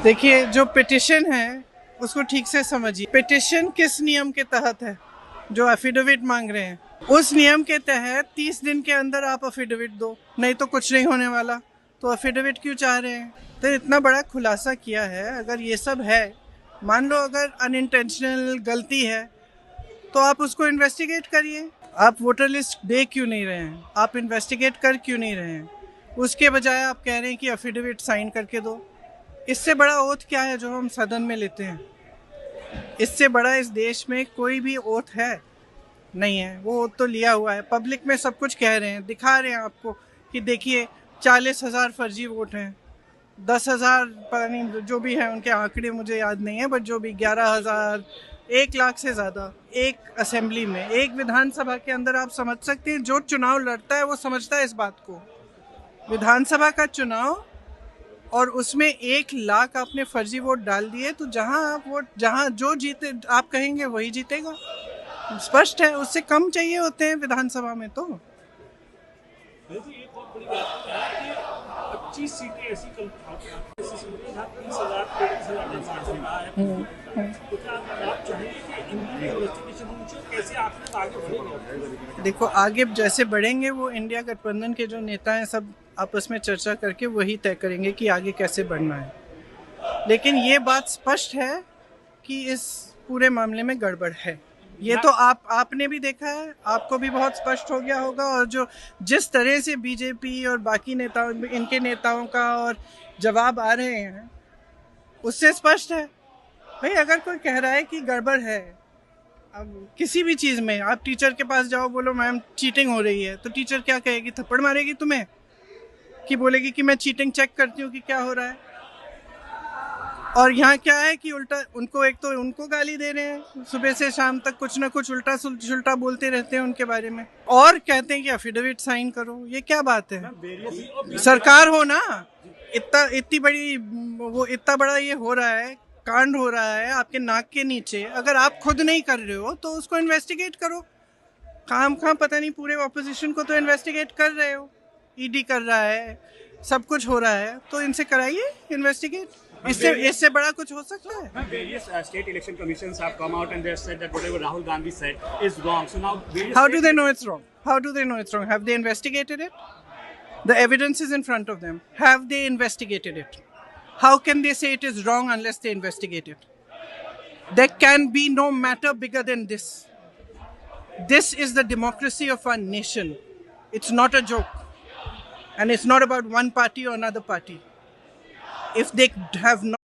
देखिए, जो पिटिशन है उसको ठीक से समझिए। पिटिशन किस नियम के तहत है? जो एफिडेविट मांग रहे हैं उस नियम के तहत 30 दिन के अंदर आप एफिडेविट दो, नहीं तो कुछ नहीं होने वाला। तो एफिडेविट क्यों चाह रहे हैं? तो इतना बड़ा खुलासा किया है। अगर ये सब है, मान लो अगर अनइंटेंशनल गलती है, तो आप उसको इन्वेस्टिगेट करिए। आप वोटर लिस्ट दे क्यों नहीं रहे हैं? आप इन्वेस्टिगेट कर क्यों नहीं रहे हैं? उसके बजाय आप कह रहे हैं कि एफिडेविट साइन करके दो। इससे बड़ा ओथ क्या है जो हम सदन में लेते हैं? इससे बड़ा इस देश में कोई भी ओथ है? नहीं है। वो ओथ तो लिया हुआ है, पब्लिक में सब कुछ कह रहे हैं, दिखा रहे हैं आपको कि देखिए 40,000 फर्जी वोट हैं, 10,000 पता नहीं जो भी है, उनके आंकड़े मुझे याद नहीं है, बट जो भी 11,000, 1 लाख से ज़्यादा एक असेंबली में, एक विधानसभा के अंदर। आप समझ सकते हैं, जो चुनाव लड़ता है वो समझता है इस बात को। विधानसभा का चुनाव, और उसमें 1 लाख आपने फर्जी वोट डाल दिए, तो जहां जो जीते आप कहेंगे वही जीतेगा। स्पष्ट है, उससे कम चाहिए होते हैं विधानसभा में। तो एक बहुत बड़ी बात है कि 25 सीटें ऐसी कल 30,000 तो क्या आप चाहेंगे कि इनकी इन्वेस्टिगेशन होनी चाहिए? कैसे आप आगे बढ़ेंगे? देखो, आगे जैसे बढ़ेंगे वो इंडिया गठबंधन के जो नेता हैं सब आपस में चर्चा करके वही तय करेंगे कि आगे कैसे बढ़ना है। लेकिन ये बात स्पष्ट है कि इस पूरे मामले में गड़बड़ है। ये तो आपने भी देखा है, आपको भी बहुत स्पष्ट हो गया होगा। और जो जिस तरह से बीजेपी और बाकी नेताओं, इनके नेताओं का और जवाब आ रहे हैं, उससे स्पष्ट है। भाई, अगर कोई कह रहा है कि गड़बड़ है, अब किसी भी चीज़ में आप टीचर के पास जाओ, बोलो मैम चीटिंग हो रही है, तो टीचर क्या कहेगी? थप्पड़ मारेगी तुम्हें, कि बोलेगी कि मैं चीटिंग चेक करती हूँ कि क्या हो रहा है। और यहाँ क्या है कि उल्टा उनको, एक तो उनको गाली दे रहे हैं, सुबह से शाम तक कुछ ना कुछ उल्टा सुल्टा बोलते रहते हैं उनके बारे में, और कहते हैं कि एफिडेविट साइन करो। ये क्या बात है? सरकार हो ना, इतनी बड़ी, वो इतना बड़ा ये हो रहा है, कांड हो रहा है आपके नाक के नीचे। अगर आप खुद नहीं कर रहे हो तो उसको इन्वेस्टिगेट करो। काम पता नहीं, पूरे ऑपोजिशन को तो इन्वेस्टिगेट कर रहे हो, ईडी कर रहा है, सब कुछ हो रहा है, तो इनसे कराइए इन्वेस्टिगेट। इससे बड़ा कुछ हो सकता है? Various state election commissions have come out and they have said that whatever Rahul Gandhi said is wrong. So now, How do they know it's wrong? How do they know it's wrong? Have they investigated it? The evidence is in front of them. Have they investigated it? How can they say it is wrong unless they investigate it? There can be no matter bigger than this. This is the democracy of our nation. It's not a joke. And it's not about one party or another party. If they have not